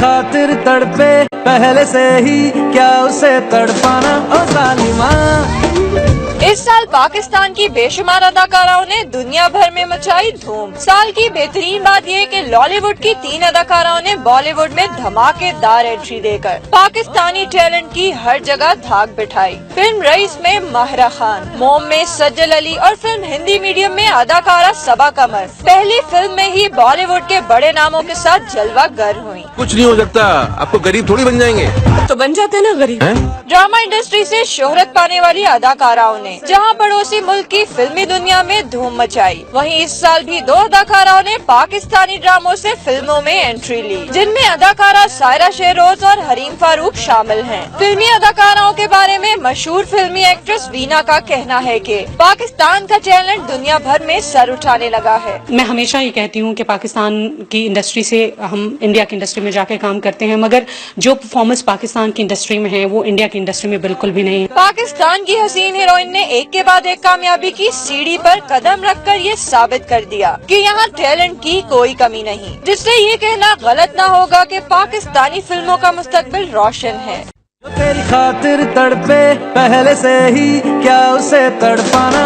خاطر تڑپے پہلے سے ہی کیا اسے تڑپانا او ظالمہ. اس سال پاکستان کی بے شمار اداکاراؤں نے دنیا بھر میں مچائی دھوم. سال کی بہترین بات یہ کہ لالی ووڈ کی 3 اداکاراؤں نے بالی ووڈ میں دھماکے دار انٹری دے کر پاکستانی ٹیلنٹ کی ہر جگہ دھاک بٹھائی. فلم رئیس میں ماہرہ خان، موم میں سجل علی اور فلم ہندی میڈیم میں اداکارہ صبا قمر پہلی فلم میں ہی بالی ووڈ کے بڑے ناموں کے ساتھ جلوہ گر ہوئی. کچھ نہیں ہو سکتا، آپ کو غریب تھوڑی بن جائیں گے. تو بن جاتے نا غریب. ڈرامہ انڈسٹری سے شہرت پانے والی اداکاراؤں نے جہاں پڑوسی ملک کی فلمی دنیا میں دھوم مچائی، وہیں اس سال بھی 2 اداکاراؤں نے پاکستانی ڈراموں سے فلموں میں انٹری لی، جن میں اداکارہ سائرہ شہروز اور حریم فاروق شامل ہیں. فلمی اداکاراؤں کے بارے میں مشہور فلمی ایکٹریس وینا کا کہنا ہے کہ پاکستان کا ٹیلنٹ دنیا بھر میں سر اٹھانے لگا ہے. میں ہمیشہ یہ کہتی ہوں کہ پاکستان کی انڈسٹری سے ہم انڈیا کی انڈسٹری میں جا کے کام کرتے ہیں، مگر جو پرفارمنس پاکستان کی انڈسٹری میں ہے وہ انڈیا کی انڈسٹری میں بالکل بھی نہیں. پاکستان کی حسین ہیروئن نے ایک کے بعد ایک کامیابی کی سیڑھی پر قدم رکھ کر یہ ثابت کر دیا کہ یہاں ٹیلنٹ کی کوئی کمی نہیں، جس سے یہ کہنا غلط نہ ہوگا کہ پاکستانی فلموں کا مستقبل روشن ہے. تیری خاطر تڑپے پہلے سے ہی کیا اسے تڑپانا.